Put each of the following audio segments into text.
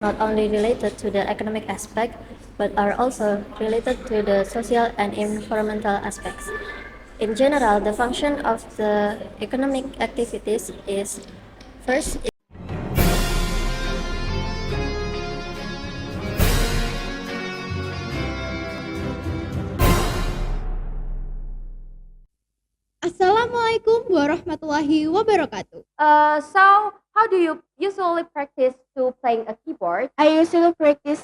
not only related to the economic aspect, but are also related to the social and environmental aspects. In general, the function of the economic activities is first. Assalamualaikum warahmatullahi wabarakatuh. So how do you usually practice to playing a keyboard? I usually practice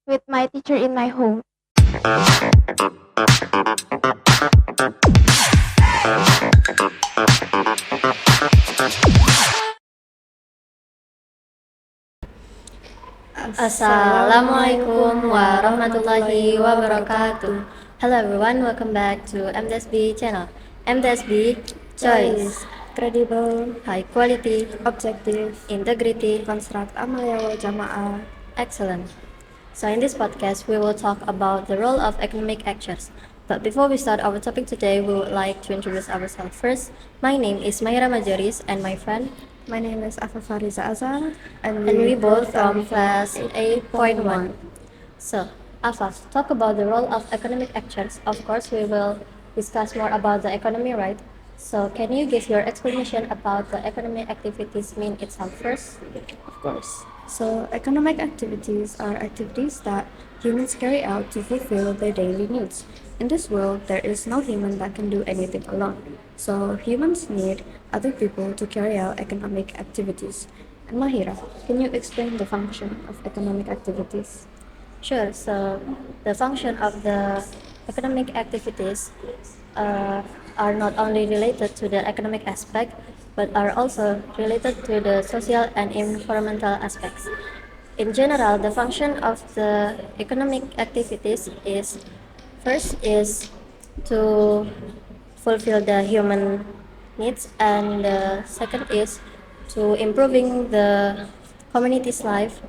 with my teacher in my home. Assalamualaikum warahmatullahi wabarakatuh. Hello everyone, welcome back to MTsB channel. MTsB, choice, credible, high quality, objective, integrity, construct amalia wal jamaah. excellent. So in this podcast, we will talk about the role of economic actors. But before we start our topic today, we would like to introduce ourselves first. My name is Mahirah Majoris and my friend, My name is Afaf Fahriza Azhar, and we both from class 8.1. So, Afaf, talk about the role of economic actors. Of course, we will discuss more about the economy, right? So, can you give your explanation about the economic activities mean itself first? Of course. So, economic activities are activities that humans carry out to fulfill their daily needs. In this world, there is no human that can do anything alone. So, humans need other people to carry out economic activities. And Mahira, can you explain the function of economic activities? Sure. So, the function of the economic activities uh, are not only related to the economic aspect, but are also related to the social and environmental aspects. In general, the function of the economic activities is first is to fulfill the human needs, and the second is to improving the community's life.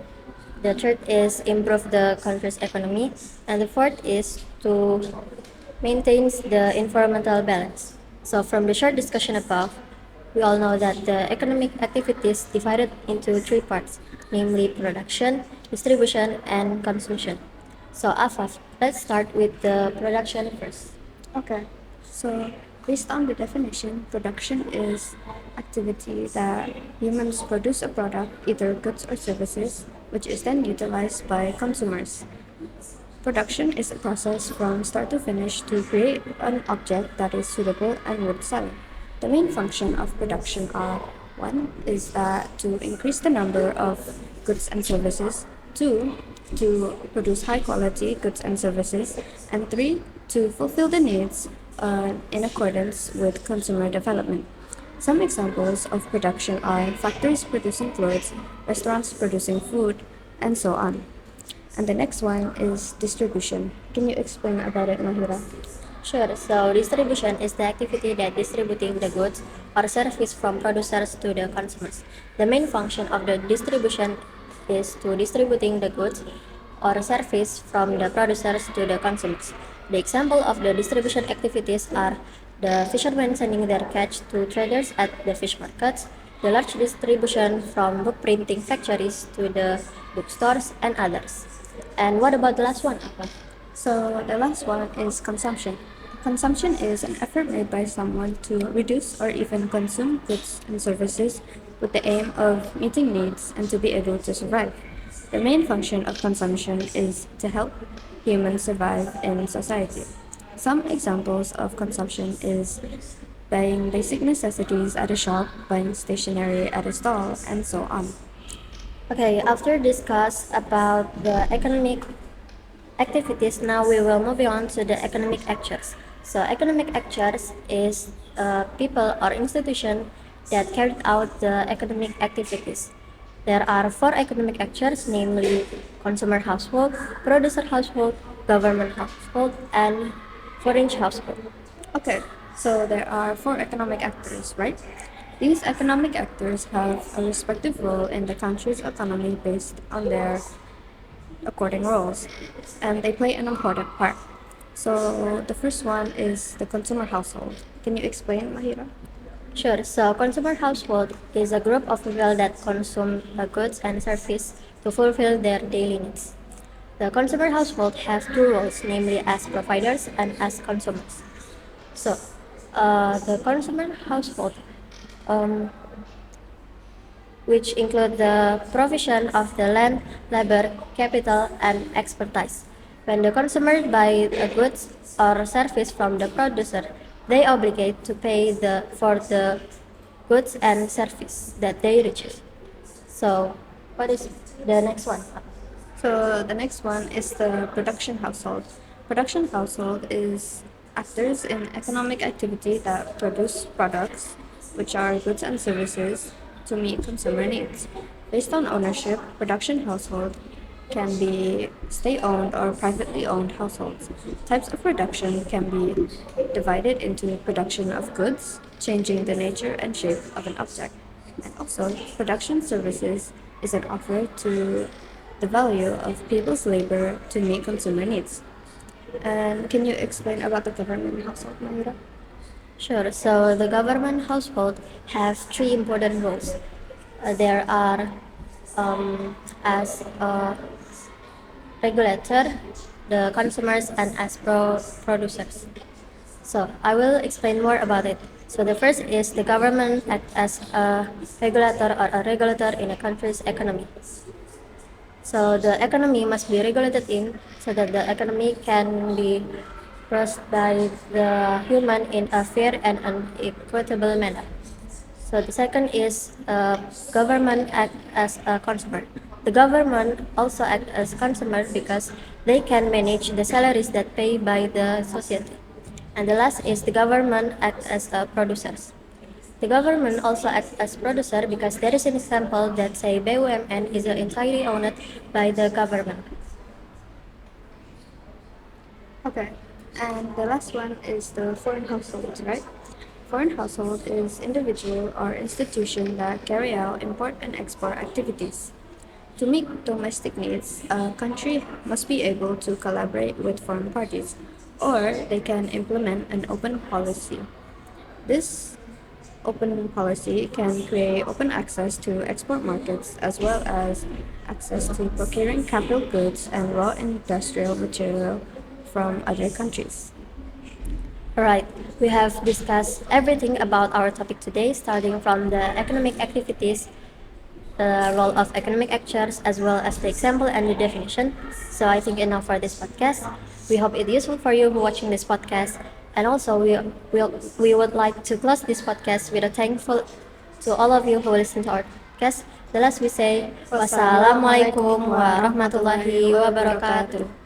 The third is improve the country's economy, and the fourth is to maintain the environmental balance. So from the short discussion above, we all know that the economic activities divided into three parts, namely production, distribution, and consumption. So Afaf, let's start with the production first. Okay, so based on the definition, production is activity that humans produce a product, either goods or services, which is then utilized by consumers. Production is a process from start to finish to create an object that is suitable and worth selling. The main function of production are: one is that to increase the number of goods and services, two, to produce high quality goods and services, and three, to fulfill the needs in accordance with consumer development. Some examples of production are factories producing clothes, restaurants producing food, and so on. And the next one is distribution. Can you explain about it, Mahira? Sure. So distribution is the activity that distributing the goods or service from producers to the consumers. The main function of the distribution is to distributing the goods or service from the producers to the consumers. The example of the distribution activities are the fishermen sending their catch to traders at the fish markets, the large distribution from book printing factories to the bookstores, and others. And what about the last one, Apa? So the last one is consumption. Consumption is an effort made by someone to reduce or even consume goods and services with the aim of meeting needs and to be able to survive. The main function of consumption is to help humans survive in society. Some examples of consumption is buying basic necessities at a shop, buying stationery at a stall, and so on. Okay, after discuss about the economic activities, now we will move on to the economic actors. So economic actors is people or institution that carried out the economic activities. There are four economic actors, namely consumer household, producer household, government household, and foreign household. Okay, so there are four economic actors, right? These economic actors have a respective role in the country's economy based on their according roles, and they play an important part. So the first one is the consumer household. Can you explain, Mahira? Sure. So consumer household is a group of people that consume goods and service to fulfill their daily needs. The consumer household have two roles, namely as providers and as consumers. So, the consumer household, um, which include the provision of the land, labor, capital, and expertise. When the consumer buy a goods or service from the producer, they obligate to pay for the goods and service that they receive. So, what is the next one? So the next one is the production household. Production household is actors in economic activity that produce products, which are goods and services, to meet consumer needs. Based on ownership, production household can be state-owned or privately owned households. Types of production can be divided into production of goods, changing the nature and shape of an object, and also production services is an offer to the value of people's labor to meet consumer needs. And can you explain about the government household, Mahirah? Sure. So the government household have three important roles. There are as a regulator, the consumers, and as producers. So I will explain more about it. So the first is the government act as a regulator or a regulator in a country's economy. So the economy must be regulated in so that the economy can be run by the human in a fair and an equitable manner. So the second is government act as a consumer. The government also act as consumer because they can manage the salaries that paid by the society. And the last is the government act as a producers. The government also acts as producer because there is an example that say BUMN is entirely owned by the government. Okay, and the last one is the foreign household, right? Foreign household is individual or institution that carry out import and export activities. To meet domestic needs, a country must be able to collaborate with foreign parties, or they can implement an open policy. This open policy can create open access to export markets as well as access to procuring capital goods and raw industrial material from other countries. Alright, we have discussed everything about our topic today, starting from the economic activities, the role of economic actors, as well as the example and the definition. So I think enough for this podcast. We hope it useful for you who watching this podcast. And also we would like to close this podcast with a thankful to all of you who listen to our podcast. The last we say, wassalamualaikum warahmatullahi wabarakatuh.